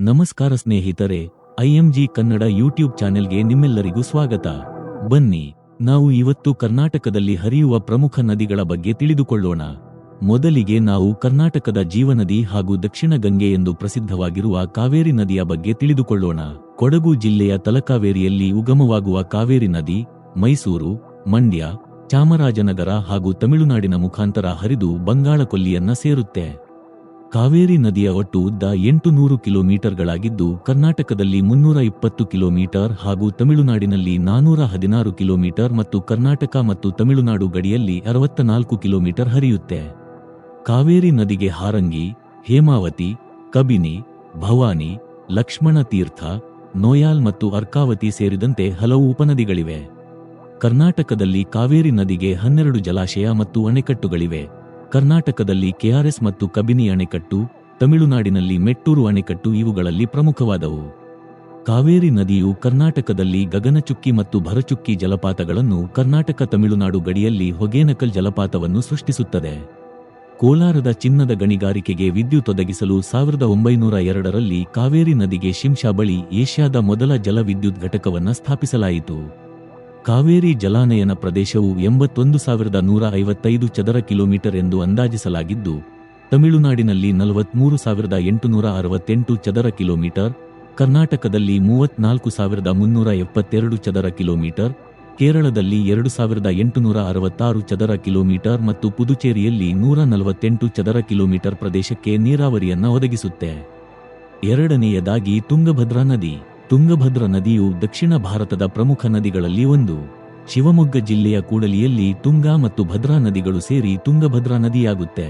ನಮಸ್ಕಾರ ಸ್ನೇಹಿತರೆ, ಐಎಂಜಿ ಕನ್ನಡ ಯೂಟ್ಯೂಬ್ ಚಾನೆಲ್ಗೆ ನಿಮ್ಮೆಲ್ಲರಿಗೂ ಸ್ವಾಗತ. ಬನ್ನಿ, ನಾವು ಇವತ್ತು ಕರ್ನಾಟಕದಲ್ಲಿ ಹರಿಯುವ ಪ್ರಮುಖ ನದಿಗಳ ಬಗ್ಗೆ ತಿಳಿದುಕೊಳ್ಳೋಣ. ಮೊದಲಿಗೆ ನಾವು ಕರ್ನಾಟಕದ ಜೀವನದಿ ಹಾಗೂ ದಕ್ಷಿಣ ಗಂಗೆ ಎಂದು ಪ್ರಸಿದ್ಧವಾಗಿರುವ ಕಾವೇರಿ ನದಿಯ ಬಗ್ಗೆ ತಿಳಿದುಕೊಳ್ಳೋಣ. ಕೊಡಗು ಜಿಲ್ಲೆಯ ತಲಕಾವೇರಿಯಲ್ಲಿ ಉಗಮವಾಗುವ ಕಾವೇರಿ ನದಿ ಮೈಸೂರು, ಮಂಡ್ಯ, ಚಾಮರಾಜನಗರ ಹಾಗೂ ತಮಿಳುನಾಡಿನ ಮುಖಾಂತರ ಹರಿದು ಬಂಗಾಳ ಕೊಲ್ಲಿಯನ್ನ ಸೇರುತ್ತೆ. ಕಾವೇರಿ ನದಿಯ ಒಟ್ಟು ಉದ್ದ 800 ಕಿಲೋಮೀಟರ್ಗಳಾಗಿದ್ದು, ಕರ್ನಾಟಕದಲ್ಲಿ 320 ಕಿಲೋಮೀಟರ್ ಹಾಗೂ ತಮಿಳುನಾಡಿನಲ್ಲಿ 416 ಕಿಲೋಮೀಟರ್ ಮತ್ತು ಕರ್ನಾಟಕ ಮತ್ತು ತಮಿಳುನಾಡು ಗಡಿಯಲ್ಲಿ 64 ಕಿಲೋಮೀಟರ್ ಹರಿಯುತ್ತೆ. ಕಾವೇರಿ ನದಿಗೆ ಹಾರಂಗಿ, ಹೇಮಾವತಿ, ಕಬಿನಿ, ಭವಾನಿ, ಲಕ್ಷ್ಮಣ ತೀರ್ಥ, ನೋಯಾಲ್ ಮತ್ತು ಅರ್ಕಾವತಿ ಸೇರಿದಂತೆ ಹಲವು ಉಪನದಿಗಳಿವೆ. ಕರ್ನಾಟಕದಲ್ಲಿ ಕಾವೇರಿ ನದಿಗೆ 12 ಜಲಾಶಯ ಮತ್ತು ಅಣೆಕಟ್ಟುಗಳಿವೆ. ಕರ್ನಾಟಕದಲ್ಲಿ ಕೆಆರ್ಎಸ್ ಮತ್ತು ಕಬಿನಿ ಅಣೆಕಟ್ಟು, ತಮಿಳುನಾಡಿನಲ್ಲಿ ಮೆಟ್ಟೂರು ಅಣೆಕಟ್ಟು ಇವುಗಳಲ್ಲಿ ಪ್ರಮುಖವಾದವು. ಕಾವೇರಿ ನದಿಯು ಕರ್ನಾಟಕದಲ್ಲಿ ಗಗನಚುಕ್ಕಿ ಮತ್ತು ಭರಚುಕ್ಕಿ ಜಲಪಾತಗಳನ್ನು, ಕರ್ನಾಟಕ ತಮಿಳುನಾಡು ಗಡಿಯಲ್ಲಿ ಹೊಗೇನಕಲ್ ಜಲಪಾತವನ್ನು ಸೃಷ್ಟಿಸುತ್ತದೆ. ಕೋಲಾರದ ಚಿನ್ನದ ಗಣಿಗಾರಿಕೆಗೆ ವಿದ್ಯುತ್ ಒದಗಿಸಲು 1902ರಲ್ಲಿ ಕಾವೇರಿ ನದಿಗೆ ಶಿಂಷಾ ಬಳಿ ಏಷ್ಯಾದ ಮೊದಲ ಜಲ ವಿದ್ಯುತ್ ಘಟಕವನ್ನು ಸ್ಥಾಪಿಸಲಾಯಿತು. ಕಾವೇರಿ ಜಲಾನಯನ ಪ್ರದೇಶವು 81,155 ಚದರ ಕಿಲೋಮೀಟರ್ ಎಂದು ಅಂದಾಜಿಸಲಾಗಿದ್ದು, ತಮಿಳುನಾಡಿನಲ್ಲಿ 43,868 ಚದರ ಕಿಲೋಮೀಟರ್, ಕರ್ನಾಟಕದಲ್ಲಿ 34,372 ಚದರ ಕಿಲೋಮೀಟರ್, ಕೇರಳದಲ್ಲಿ 2,866 ಚದರ ಕಿಲೋಮೀಟರ್ ಮತ್ತು ಪುದುಚೇರಿಯಲ್ಲಿ 148 ಚದರ ಕಿಲೋಮೀಟರ್ ಪ್ರದೇಶಕ್ಕೆ ನೀರಾವರಿಯನ್ನ ಒದಗಿಸುತ್ತೆ. ಎರಡನೆಯದಾಗಿ ತುಂಗಭದ್ರಾ ನದಿ. ತುಂಗಭದ್ರಾ ನದಿಯು ದಕ್ಷಿಣ ಭಾರತದ ಪ್ರಮುಖ ನದಿಗಳಲ್ಲಿ ಒಂದು. ಶಿವಮೊಗ್ಗ ಜಿಲ್ಲೆಯ ಕೂಡಲಿಯಲ್ಲಿ ತುಂಗಾ ಮತ್ತು ಭದ್ರಾ ನದಿಗಳು ಸೇರಿ ತುಂಗಭದ್ರಾ ನದಿಯಾಗುತ್ತೆ.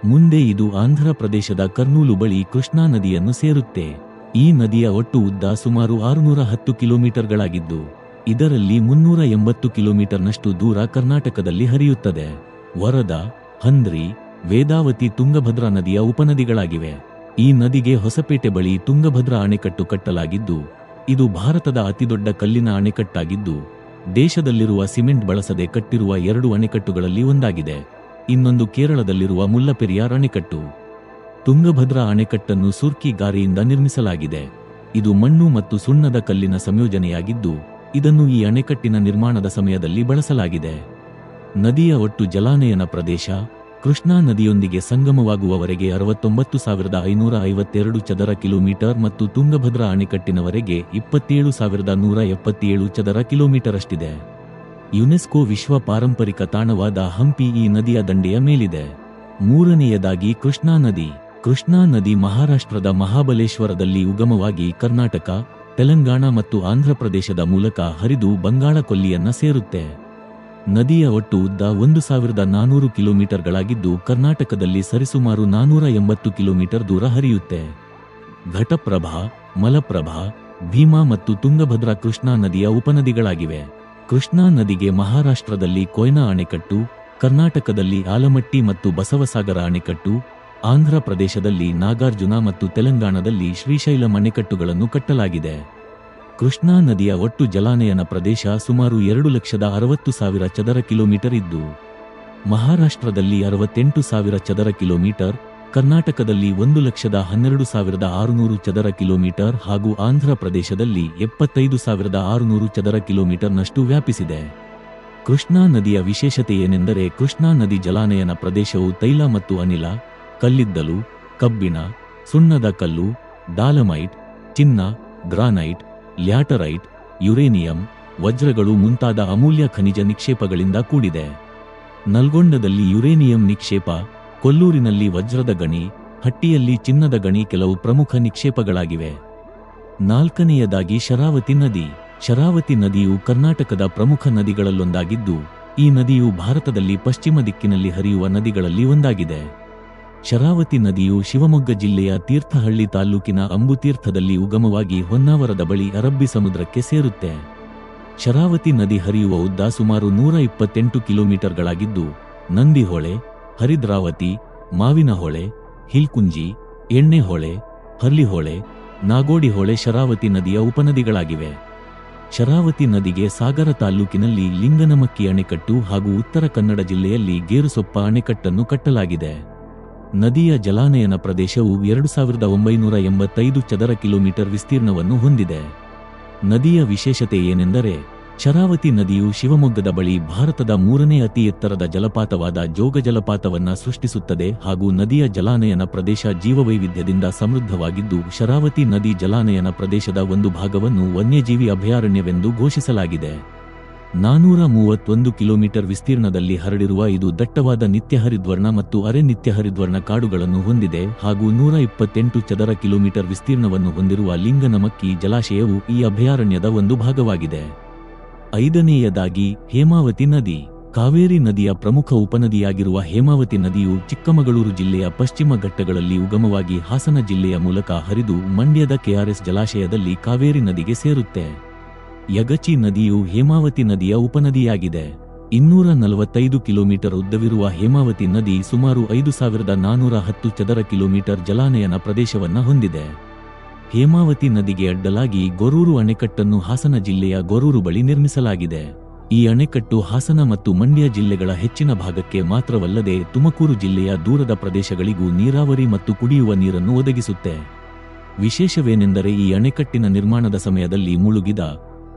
ಮುಂದೆ ಇದು ಆಂಧ್ರ ಪ್ರದೇಶದ ಕರ್ನೂಲು ಬಳಿ ಕೃಷ್ಣಾ ನದಿಯನ್ನು ಸೇರುತ್ತೆ. ಈ ನದಿಯ ಒಟ್ಟು ಉದ್ದ ಸುಮಾರು 610 ಕಿಲೋಮೀಟರ್ಗಳಾಗಿದ್ದು, ಇದರಲ್ಲಿ 380 ಕಿಲೋಮೀಟರ್ನಷ್ಟು ದೂರ ಕರ್ನಾಟಕದಲ್ಲಿ ಹರಿಯುತ್ತದೆ. ವರದಾ, ಹಂದ್ರಿ, ವೇದಾವತಿ ತುಂಗಭದ್ರಾ ನದಿಯ ಉಪನದಿಗಳಾಗಿವೆ. ಈ ನದಿಗೆ ಹೊಸಪೇಟೆ ಬಳಿ ತುಂಗಭದ್ರಾ ಅಣೆಕಟ್ಟು ಕಟ್ಟಲಾಗಿದ್ದು, ಇದು ಭಾರತದ ಅತಿದೊಡ್ಡ ಕಲ್ಲಿನ ಅಣೆಕಟ್ಟಾಗಿದ್ದು, ದೇಶದಲ್ಲಿರುವ ಸಿಮೆಂಟ್ ಬಳಸದೆ ಕಟ್ಟಿರುವ 2 ಅಣೆಕಟ್ಟುಗಳಲ್ಲಿ ಒಂದಾಗಿದೆ. ಇನ್ನೊಂದು ಕೇರಳದಲ್ಲಿರುವ ಮುಲ್ಲಪೆರಿಯಾರ್ ಅಣೆಕಟ್ಟು. ತುಂಗಭದ್ರಾ ಅಣೆಕಟ್ಟನ್ನು ಸುರ್ಕಿ ಗಾರೆಯಿಂದ ನಿರ್ಮಿಸಲಾಗಿದೆ. ಇದು ಮಣ್ಣು ಮತ್ತು ಸುಣ್ಣದ ಕಲ್ಲಿನ ಸಂಯೋಜನೆಯಾಗಿದ್ದು, ಇದನ್ನು ಈ ಅಣೆಕಟ್ಟಿನ ನಿರ್ಮಾಣದ ಸಮಯದಲ್ಲಿ ಬಳಸಲಾಗಿದೆ. ನದಿಯ ಒಟ್ಟು ಜಲಾನಯನ ಪ್ರದೇಶ ಕೃಷ್ಣಾ ನದಿಯೊಂದಿಗೆ ಸಂಗಮವಾಗುವವರೆಗೆ 69,552 ಚದರ ಕಿಲೋಮೀಟರ್ ಮತ್ತು ತುಂಗಭದ್ರಾ ಅಣೆಕಟ್ಟಿನವರೆಗೆ 27,177 ಚದರ ಕಿಲೋಮೀಟರ್ ಅಷ್ಟಿದೆ. ಯುನೆಸ್ಕೋ ವಿಶ್ವ ಪಾರಂಪರಿಕ ತಾಣವಾದ ಹಂಪಿ ಈ ನದಿಯ ದಂಡೆಯ ಮೇಲಿದೆ. ಮೂರನೆಯದಾಗಿ ಕೃಷ್ಣಾ ನದಿ. ಕೃಷ್ಣಾ ನದಿ ಮಹಾರಾಷ್ಟ್ರದ ಮಹಾಬಲೇಶ್ವರದಲ್ಲಿ ಉಗಮವಾಗಿ ಕರ್ನಾಟಕ, ತೆಲಂಗಾಣ ಮತ್ತು ಆಂಧ್ರಪ್ರದೇಶದ ಮೂಲಕ ಹರಿದು ಬಂಗಾಳ ಕೊಲ್ಲಿಯನ್ನ ಸೇರುತ್ತೆ. ನದಿಯ ಒಟ್ಟು ಉದ್ದ 1,400 ಕಿಲೋಮೀಟರ್ಗಳಾಗಿದ್ದು, ಕರ್ನಾಟಕದಲ್ಲಿ ಸರಿಸುಮಾರು 480 ಕಿಲೋಮೀಟರ್ ದೂರ ಹರಿಯುತ್ತೆ. ಘಟಪ್ರಭಾ, ಮಲಪ್ರಭಾ, ಭೀಮಾ ಮತ್ತು ತುಂಗಭದ್ರಾ ಕೃಷ್ಣಾ ನದಿಯ ಉಪನದಿಗಳಾಗಿವೆ. ಕೃಷ್ಣಾ ನದಿಗೆ ಮಹಾರಾಷ್ಟ್ರದಲ್ಲಿ ಕೊಯ್ನಾ ಅಣೆಕಟ್ಟು, ಕರ್ನಾಟಕದಲ್ಲಿ ಆಲಮಟ್ಟಿ ಮತ್ತು ಬಸವಸಾಗರ ಅಣೆಕಟ್ಟು, ಆಂಧ್ರ ಪ್ರದೇಶದಲ್ಲಿ ನಾಗಾರ್ಜುನ ಮತ್ತು ತೆಲಂಗಾಣದಲ್ಲಿ ಶ್ರೀಶೈಲಂ ಅಣೆಕಟ್ಟುಗಳನ್ನು ಕಟ್ಟಲಾಗಿದೆ. ಕೃಷ್ಣಾ ನದಿಯ ಒಟ್ಟು ಜಲಾನಯನ ಪ್ರದೇಶ ಸುಮಾರು 2,60,000 ಚದರ ಕಿಲೋಮೀಟರ್ ಇದ್ದು, ಮಹಾರಾಷ್ಟ್ರದಲ್ಲಿ 68,000 ಚದರ ಕಿಲೋಮೀಟರ್, ಕರ್ನಾಟಕದಲ್ಲಿ 1,12,600 ಚದರ ಕಿಲೋಮೀಟರ್ ಹಾಗೂ ಆಂಧ್ರ ಪ್ರದೇಶದಲ್ಲಿ 75,600 ಚದರ ಕಿಲೋಮೀಟರ್ನಷ್ಟು ವ್ಯಾಪಿಸಿದೆ. ಕೃಷ್ಣಾ ನದಿಯ ವಿಶೇಷತೆ ಏನೆಂದರೆ, ಕೃಷ್ಣಾ ನದಿ ಜಲಾನಯನ ಪ್ರದೇಶವು ತೈಲ ಮತ್ತು ಅನಿಲ, ಕಲ್ಲಿದ್ದಲು, ಕಬ್ಬಿಣ, ಸುಣ್ಣದ ಕಲ್ಲು, ಡಾಲಮೈಟ್, ಚಿನ್ನ, ಗ್ರಾನೈಟ್, ಲ್ಯಾಟರೈಟ್, ಯುರೇನಿಯಂ, ವಜ್ರಗಳು ಮುಂತಾದ ಅಮೂಲ್ಯ ಖನಿಜ ನಿಕ್ಷೇಪಗಳಿಂದ ಕೂಡಿದೆ. ನಲ್ಗೊಂಡದಲ್ಲಿ ಯುರೇನಿಯಂ ನಿಕ್ಷೇಪ, ಕೊಲ್ಲೂರಿನಲ್ಲಿ ವಜ್ರದ ಗಣಿ, ಹಟ್ಟಿಯಲ್ಲಿ ಚಿನ್ನದ ಗಣಿ ಕೆಲವು ಪ್ರಮುಖ ನಿಕ್ಷೇಪಗಳಾಗಿವೆ. ನಾಲ್ಕನೆಯದಾಗಿ ಶರಾವತಿ ನದಿ. ಶರಾವತಿ ನದಿಯು ಕರ್ನಾಟಕದ ಪ್ರಮುಖ ನದಿಗಳಲ್ಲೊಂದಾಗಿದ್ದು, ಈ ನದಿಯು ಭಾರತದಲ್ಲಿ ಪಶ್ಚಿಮ ದಿಕ್ಕಿನಲ್ಲಿ ಹರಿಯುವ ನದಿಗಳಲ್ಲಿ ಒಂದಾಗಿದೆ. ಶರಾವತಿ ನದಿಯು ಶಿವಮೊಗ್ಗ ಜಿಲ್ಲೆಯ ತೀರ್ಥಹಳ್ಳಿ ತಾಲ್ಲೂಕಿನ ಅಂಬುತೀರ್ಥದಲ್ಲಿ ಉಗಮವಾಗಿ ಹೊನ್ನಾವರದ ಬಳಿ ಅರಬ್ಬಿ ಸಮುದ್ರಕ್ಕೆ ಸೇರುತ್ತೆ. ಶರಾವತಿ ನದಿ ಹರಿಯುವ ಉದ್ದ ಸುಮಾರು 128 ಕಿಲೋಮೀಟರ್ಗಳಾಗಿದ್ದು, ನಂದಿಹೊಳೆ, ಹರಿದ್ರಾವತಿ, ಮಾವಿನಹೊಳೆ, ಹಿಲ್ಕುಂಜಿ, ಎಣ್ಣೆಹೊಳೆ, ಹರ್ಲಿಹೊಳೆ, ನಾಗೋಡಿಹೊಳೆ ಶರಾವತಿ ನದಿಯ ಉಪನದಿಗಳಾಗಿವೆ. ಶರಾವತಿ ನದಿಗೆ ಸಾಗರ ತಾಲ್ಲೂಕಿನಲ್ಲಿ ಲಿಂಗನಮಕ್ಕಿ ಅಣೆಕಟ್ಟು ಹಾಗೂ ಉತ್ತರ ಕನ್ನಡ ಜಿಲ್ಲೆಯಲ್ಲಿ ಗೇರುಸೊಪ್ಪ ಅಣೆಕಟ್ಟನ್ನು ಕಟ್ಟಲಾಗಿದೆ. ನದಿಯ ಜಲಾನಯನ ಪ್ರದೇಶವು 2985 ಚದರ ಕಿಲೋಮೀಟರ್ ವಿಸ್ತೀರ್ಣವನ್ನು ಹೊಂದಿದೆ. ನದಿಯ ವಿಶೇಷತೆ ಏನೆಂದರೆ, ಶರಾವತಿ ನದಿಯು ಶಿವಮೊಗ್ಗದ ಬಳಿ ಭಾರತದ 3ನೇ ಅತಿ ಎತ್ತರದ ಜಲಪಾತವಾದ ಜೋಗ ಜಲಪಾತವನ್ನ ಸೃಷ್ಟಿಸುತ್ತದೆ ಹಾಗೂ ನದಿಯ ಜಲಾನಯನ ಪ್ರದೇಶ ಜೀವವೈವಿಧ್ಯದಿಂದ ಸಮೃದ್ಧವಾಗಿದ್ದು, ಶರಾವತಿ ನದಿ ಜಲಾನಯನ ಪ್ರದೇಶದ ಒಂದು ಭಾಗವನ್ನು ವನ್ಯಜೀವಿ ಅಭಯಾರಣ್ಯವೆಂದು ಘೋಷಿಸಲಾಗಿದೆ. 431 ಕಿಲೋಮೀಟರ್ ವಿಸ್ತೀರ್ಣದಲ್ಲಿ ಹರಡಿರುವ ಇದು ದಟ್ಟವಾದ ನಿತ್ಯಹರಿದ್ವರ್ಣ ಮತ್ತು ಅರೆ ನಿತ್ಯಹರಿದ್ವರ್ಣ ಕಾಡುಗಳನ್ನು ಹೊಂದಿದೆ ಹಾಗೂ 128 ಚದರ ಕಿಲೋಮೀಟರ್ ವಿಸ್ತೀರ್ಣವನ್ನು ಹೊಂದಿರುವ ಲಿಂಗನಮಕ್ಕಿ ಜಲಾಶಯವು ಈ ಅಭಯಾರಣ್ಯದ ಒಂದು ಭಾಗವಾಗಿದೆ. 5ನೇಯದಾಗಿ ಹೇಮಾವತಿ ನದಿ. ಕಾವೇರಿ ನದಿಯ ಪ್ರಮುಖ ಉಪನದಿಯಾಗಿರುವ ಹೇಮಾವತಿ ನದಿಯು ಚಿಕ್ಕಮಗಳೂರು ಜಿಲ್ಲೆಯ ಪಶ್ಚಿಮ ಘಟ್ಟಗಳಲ್ಲಿ ಉಗಮವಾಗಿ ಹಾಸನ ಜಿಲ್ಲೆಯ ಮೂಲಕ ಹರಿದು ಮಂಡ್ಯದ ಕೆಆರ್ಎಸ್ ಜಲಾಶಯದಲ್ಲಿ ಕಾವೇರಿ ನದಿಗೆ ಸೇರುತ್ತೆ. ಯಗಚಿ ನದಿಯು ಹೇಮಾವತಿ ನದಿಯ ಉಪನದಿಯಾಗಿದೆ. 245 ಕಿಲೋಮೀಟರ್ ಉದ್ದವಿರುವ ಹೇಮಾವತಿ ನದಿ ಸುಮಾರು 5410 ಚದರ ಕಿಲೋಮೀಟರ್ ಜಲಾನಯನ ಪ್ರದೇಶವನ್ನ ಹೊಂದಿದೆ. ಹೇಮಾವತಿ ನದಿಗೆ ಅಡ್ಡಲಾಗಿ ಗೊರೂರು ಅಣೆಕಟ್ಟನ್ನು ಹಾಸನ ಜಿಲ್ಲೆಯ ಗೊರೂರು ಬಳಿ ನಿರ್ಮಿಸಲಾಗಿದೆ. ಈ ಅಣೆಕಟ್ಟು ಹಾಸನ ಮತ್ತು ಮಂಡ್ಯ ಜಿಲ್ಲೆಗಳ ಹೆಚ್ಚಿನ ಭಾಗಕ್ಕೆ ಮಾತ್ರವಲ್ಲದೆ ತುಮಕೂರು ಜಿಲ್ಲೆಯ ದೂರದ ಪ್ರದೇಶಗಳಿಗೂ ನೀರಾವರಿ ಮತ್ತು ಕುಡಿಯುವ ನೀರನ್ನು ಒದಗಿಸುತ್ತೆ. ವಿಶೇಷವೇನೆಂದರೆ, ಈ ಅಣೆಕಟ್ಟಿನ ನಿರ್ಮಾಣದ ಸಮಯದಲ್ಲಿ ಮುಳುಗಿದ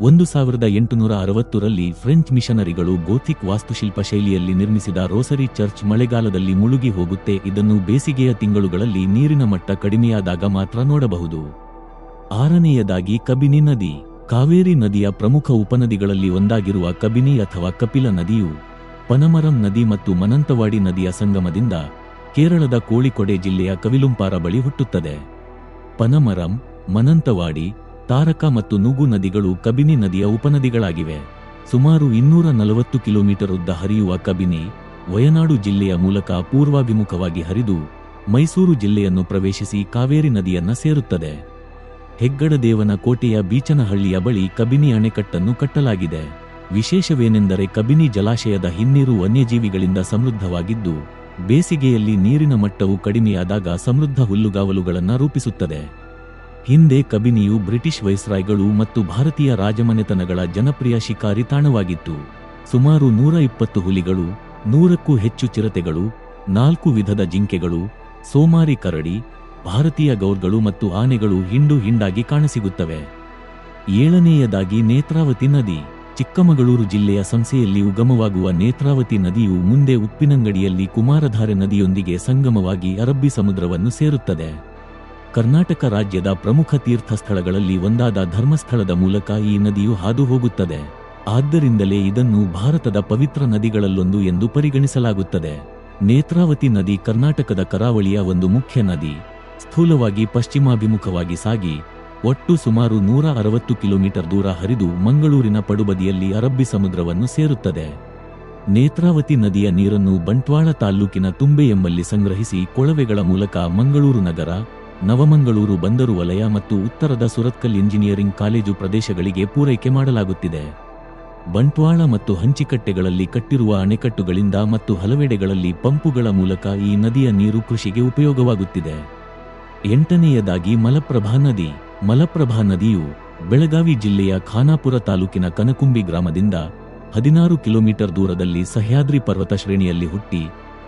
1860ರಲ್ಲಿ ಫ್ರೆಂಚ್ ಮಿಷನರಿಗಳು ಗೋಥಿಕ್ ವಾಸ್ತುಶಿಲ್ಪ ಶೈಲಿಯಲ್ಲಿ ನಿರ್ಮಿಸಿದ ರೋಸರಿ ಚರ್ಚ್ ಮಳೆಗಾಲದಲ್ಲಿ ಮುಳುಗಿ ಹೋಗುತ್ತೆ. ಇದನ್ನು ಬೇಸಿಗೆಯ ತಿಂಗಳುಗಳಲ್ಲಿ ನೀರಿನ ಮಟ್ಟ ಕಡಿಮೆಯಾದಾಗ ಮಾತ್ರ ನೋಡಬಹುದು. 6ನೇಯದಾಗಿ ಕಬಿನಿ ನದಿ. ಕಾವೇರಿ ನದಿಯ ಪ್ರಮುಖ ಉಪನದಿಗಳಲ್ಲಿ ಒಂದಾಗಿರುವ ಕಬಿನಿ ಅಥವಾ ಕಪಿಲ ನದಿಯು ಪನಮರಂ ನದಿ ಮತ್ತು ಮನಂತವಾಡಿ ನದಿಯ ಸಂಗಮದಿಂದ ಕೇರಳದ ಕೋಳಿಕೊಡೆ ಜಿಲ್ಲೆಯ ಕವಿಲುಂಪಾರ ಬಳಿ ಹುಟ್ಟುತ್ತದೆ. ಪನಮರಂ, ಮನಂತವಾಡಿ, ತಾರಕ ಮತ್ತು ನುಗು ನದಿಗಳು ಕಬಿನಿ ನದಿಯ ಉಪನದಿಗಳಾಗಿವೆ. ಸುಮಾರು 240 ಕಿಲೋಮೀಟರ್ ಉದ್ದ ಹರಿಯುವ ಕಬಿನಿ ವಯನಾಡು ಜಿಲ್ಲೆಯ ಮೂಲಕ ಪೂರ್ವಾಭಿಮುಖವಾಗಿ ಹರಿದು ಮೈಸೂರು ಜಿಲ್ಲೆಯನ್ನು ಪ್ರವೇಶಿಸಿ ಕಾವೇರಿ ನದಿಯನ್ನ ಸೇರುತ್ತದೆ. ಹೆಗ್ಗಡದೇವನ ಕೋಟೆಯ ಬೀಚನಹಳ್ಳಿಯ ಬಳಿ ಕಬಿನಿ ಅಣೆಕಟ್ಟನ್ನು ಕಟ್ಟಲಾಗಿದೆ. ವಿಶೇಷವೇನೆಂದರೆ, ಕಬಿನಿ ಜಲಾಶಯದ ಹಿನ್ನೀರು ವನ್ಯಜೀವಿಗಳಿಂದ ಸಮೃದ್ಧವಾಗಿದ್ದು, ಬೇಸಿಗೆಯಲ್ಲಿ ನೀರಿನ ಮಟ್ಟವು ಕಡಿಮೆಯಾದಾಗ ಸಮೃದ್ಧ ಹುಲ್ಲುಗಾವಲುಗಳನ್ನು ರೂಪಿಸುತ್ತದೆ. ಹಿಂದೆ ಕಬಿನಿಯು ಬ್ರಿಟಿಷ್ ವೈಸ್ರಾಯ್ಗಳು ಮತ್ತು ಭಾರತೀಯ ರಾಜಮನೆತನಗಳ ಜನಪ್ರಿಯ ಶಿಕಾರಿ ತಾಣವಾಗಿತ್ತು. ಸುಮಾರು 120 ಹುಲಿಗಳು, 100ಕ್ಕೂ ಹೆಚ್ಚು ಚಿರತೆಗಳು, 4 ವಿಧದ ಜಿಂಕೆಗಳು, ಸೋಮಾರಿ ಕರಡಿ, ಭಾರತೀಯ ಗೌರ್ಗಳು ಮತ್ತು ಆನೆಗಳು ಹಿಂಡು ಹಿಂಡಾಗಿ ಕಾಣಸಿಗುತ್ತವೆ. 7ನೇಯದಾಗಿ ನೇತ್ರಾವತಿ ನದಿ. ಚಿಕ್ಕಮಗಳೂರು ಜಿಲ್ಲೆಯ ಸಂಸೆಯಲ್ಲಿ ಉಗಮವಾಗುವ ನೇತ್ರಾವತಿ ನದಿಯು ಮುಂದೆ ಉಪ್ಪಿನಂಗಡಿಯಲ್ಲಿ ಕುಮಾರಧಾರೆ ನದಿಯೊಂದಿಗೆ ಸಂಗಮವಾಗಿ ಅರಬ್ಬಿ ಸಮುದ್ರವನ್ನು ಸೇರುತ್ತದೆ. ಕರ್ನಾಟಕ ರಾಜ್ಯದ ಪ್ರಮುಖ ತೀರ್ಥಸ್ಥಳಗಳಲ್ಲಿ ಒಂದಾದ ಧರ್ಮಸ್ಥಳದ ಮೂಲಕ ಈ ನದಿಯು ಹಾದು ಹೋಗುತ್ತದೆ. ಆದ್ದರಿಂದಲೇ ಇದನ್ನು ಭಾರತದ ಪವಿತ್ರ ನದಿಗಳಲ್ಲೊಂದು ಎಂದು ಪರಿಗಣಿಸಲಾಗುತ್ತದೆ. ನೇತ್ರಾವತಿ ನದಿ ಕರ್ನಾಟಕದ ಕರಾವಳಿಯ ಒಂದು ಮುಖ್ಯ ನದಿ. ಸ್ಥೂಲವಾಗಿ ಪಶ್ಚಿಮಾಭಿಮುಖವಾಗಿ ಸಾಗಿ ಒಟ್ಟು ಸುಮಾರು 160 ಕಿಲೋಮೀಟರ್ ದೂರ ಹರಿದು ಮಂಗಳೂರಿನ ಪಡುಬದಿಯಲ್ಲಿ ಅರಬ್ಬಿ ಸಮುದ್ರವನ್ನು ಸೇರುತ್ತದೆ. ನೇತ್ರಾವತಿ ನದಿಯ ನೀರನ್ನು ಬಂಟ್ವಾಳ ತಾಲ್ಲೂಕಿನ ತುಂಬೆ ಎಂಬಲ್ಲಿ ಸಂಗ್ರಹಿಸಿ ಕೊಳವೆಗಳ ಮೂಲಕ ಮಂಗಳೂರು ನಗರ, ನವಮಂಗಳೂರು ಬಂದರು ವಲಯ ಮತ್ತು ಉತ್ತರದ ಸುರತ್ಕಲ್ ಇಂಜಿನಿಯರಿಂಗ್ ಕಾಲೇಜು ಪ್ರದೇಶಗಳಿಗೆ ಪೂರೈಕೆ ಮಾಡಲಾಗುತ್ತಿದೆ. ಬಂಟ್ವಾಳ ಮತ್ತು ಹಂಚಿಕಟ್ಟೆಗಳಲ್ಲಿ ಕಟ್ಟಿರುವ ಅಣೆಕಟ್ಟುಗಳಿಂದ ಮತ್ತು ಹಲವೆಡೆಗಳಲ್ಲಿ ಪಂಪುಗಳ ಮೂಲಕ ಈ ನದಿಯ ನೀರು ಕೃಷಿಗೆ ಉಪಯೋಗವಾಗುತ್ತಿದೆ. 8ನೇಯದಾಗಿ ಮಲಪ್ರಭಾ ನದಿ. ಮಲಪ್ರಭಾ ನದಿಯು ಬೆಳಗಾವಿ ಜಿಲ್ಲೆಯ ಖಾನಾಪುರ ತಾಲೂಕಿನ ಕನಕುಂಬಿ ಗ್ರಾಮದಿಂದ 16 ಕಿಲೋಮೀಟರ್ ದೂರದಲ್ಲಿ ಸಹ್ಯಾದ್ರಿ ಪರ್ವತ ಶ್ರೇಣಿಯಲ್ಲಿ ಹುಟ್ಟಿ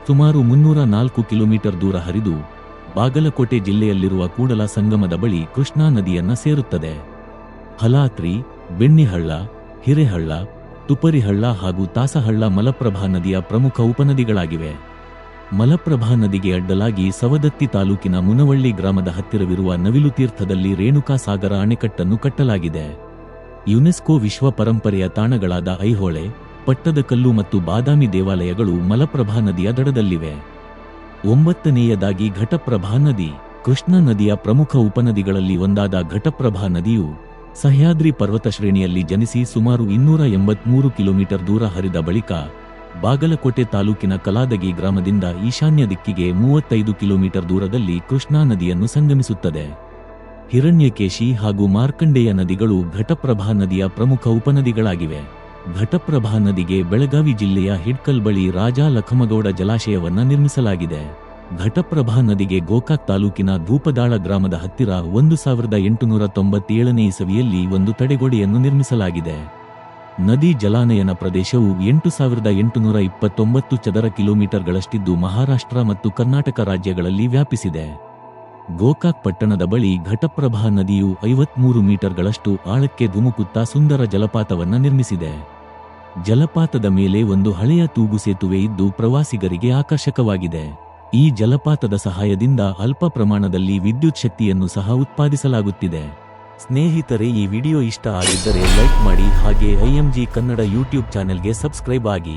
ಸುಮಾರು 304 ಕಿಲೋಮೀಟರ್ ದೂರ ಹರಿದು ಬಾಗಲಕೋಟೆ ಜಿಲ್ಲೆಯಲ್ಲಿರುವ ಕೂಡಲ ಸಂಗಮದ ಬಳಿ ಕೃಷ್ಣಾ ನದಿಯನ್ನ ಸೇರುತ್ತದೆ. ಹಲಾತ್ರಿ, ಬೆಣ್ಣಿಹಳ್ಳ, ಹಿರೇಹಳ್ಳ, ತುಪರಿಹಳ್ಳ ಹಾಗೂ ತಾಸಹಳ್ಳ ಮಲಪ್ರಭಾ ನದಿಯ ಪ್ರಮುಖ ಉಪನದಿಗಳಾಗಿವೆ. ಮಲಪ್ರಭಾ ನದಿಗೆ ಅಡ್ಡಲಾಗಿ ಸವದತ್ತಿ ತಾಲೂಕಿನ ಮುನವಳ್ಳಿ ಗ್ರಾಮದ ಹತ್ತಿರವಿರುವ ನವಿಲುತೀರ್ಥದಲ್ಲಿ ರೇಣುಕಾ ಸಾಗರ ಅಣೆಕಟ್ಟನ್ನು ಕಟ್ಟಲಾಗಿದೆ. ಯುನೆಸ್ಕೋ ವಿಶ್ವ ಪರಂಪರೆಯ ತಾಣಗಳಾದ ಐಹೊಳೆ, ಪಟ್ಟದಕಲ್ಲು ಮತ್ತು ಬಾದಾಮಿ ದೇವಾಲಯಗಳು ಮಲಪ್ರಭಾ ನದಿಯ ದಡದಲ್ಲಿವೆ. 9ನೇಯದಾಗಿ ಘಟಪ್ರಭಾ ನದಿ. ಕೃಷ್ಣಾ ನದಿಯ ಪ್ರಮುಖ ಉಪನದಿಗಳಲ್ಲಿ ಒಂದಾದ ಘಟಪ್ರಭಾ ನದಿಯು ಸಹ್ಯಾದ್ರಿ ಪರ್ವತ ಶ್ರೇಣಿಯಲ್ಲಿ ಜನಿಸಿ ಸುಮಾರು 283 ಕಿಲೋಮೀಟರ್ ದೂರ ಹರಿದ ಬಳಿಕ ಬಾಗಲಕೋಟೆ ತಾಲೂಕಿನ ಕಲಾದಗಿ ಗ್ರಾಮದಿಂದ ಈಶಾನ್ಯ ದಿಕ್ಕಿಗೆ 35 ಕಿಲೋಮೀಟರ್ ದೂರದಲ್ಲಿ ಕೃಷ್ಣಾ ನದಿಯನ್ನು ಸಂಗಮಿಸುತ್ತದೆ. ಹಿರಣ್ಯಕೇಶಿ ಹಾಗೂ ಮಾರ್ಕಂಡೇಯ ನದಿಗಳು ಘಟಪ್ರಭಾ ನದಿಯ ಪ್ರಮುಖ ಉಪನದಿಗಳಾಗಿವೆ. ಘಟಪ್ರಭಾ ನದಿಗೆ ಬೆಳಗಾವಿ ಜಿಲ್ಲೆಯ ಹಿಡ್ಕಲ್ ಬಳಿ ರಾಜಾ ಲಖಮಗೌಡ ಜಲಾಶಯವನ್ನ ನಿರ್ಮಿಸಲಾಗಿದೆ. ಘಟಪ್ರಭಾ ನದಿಗೆ ಗೋಕಾಕ್ ತಾಲೂಕಿನ ಧೂಪದಾಳ ಗ್ರಾಮದ ಹತ್ತಿರ 1897ನೇ ಇಸವಿಯಲ್ಲಿ ಒಂದು ತಡೆಗೋಡೆಯನ್ನು ನಿರ್ಮಿಸಲಾಗಿದೆ. ನದಿ ಜಲಾನಯನ ಪ್ರದೇಶವು 8,829 ಚದರ ಕಿಲೋಮೀಟರ್ಗಳಷ್ಟಿದ್ದು ಮಹಾರಾಷ್ಟ್ರ ಮತ್ತು ಕರ್ನಾಟಕ ರಾಜ್ಯಗಳಲ್ಲಿ ವ್ಯಾಪಿಸಿದೆ. ಗೋಕಾಕ್ ಪಟ್ಟಣದ ಬಳಿ ಘಟಪ್ರಭಾ ನದಿಯು 53 ಮೀಟರ್ಗಳಷ್ಟು ಆಳಕ್ಕೆ ಧುಮುಕುತ್ತಾ ಸುಂದರ ಜಲಪಾತವನ್ನು ನಿರ್ಮಿಸಿದೆ. ಜಲಪಾತದ ಮೇಲೆ ಒಂದು ಹಳೆಯ ತೂಗು ಸೇತುವೆ ಇದ್ದು ಪ್ರವಾಸಿಗರಿಗೆ ಆಕರ್ಷಕವಾಗಿದೆ. ಈ ಜಲಪಾತದ ಸಹಾಯದಿಂದ ಅಲ್ಪ ಪ್ರಮಾಣದಲ್ಲಿ ವಿದ್ಯುತ್ ಶಕ್ತಿಯನ್ನು ಸಹ ಉತ್ಪಾದಿಸಲಾಗುತ್ತಿದೆ. ಸ್ನೇಹಿತರೆ, ಈ ವಿಡಿಯೋ ಇಷ್ಟ ಆಗಿದ್ದರೆ ಲೈಕ್ ಮಾಡಿ, ಹಾಗೆ IMG ಕನ್ನಡ ಯೂಟ್ಯೂಬ್ ಚಾನೆಲ್ಗೆ ಸಬ್ಸ್ಕ್ರೈಬ್ ಆಗಿ.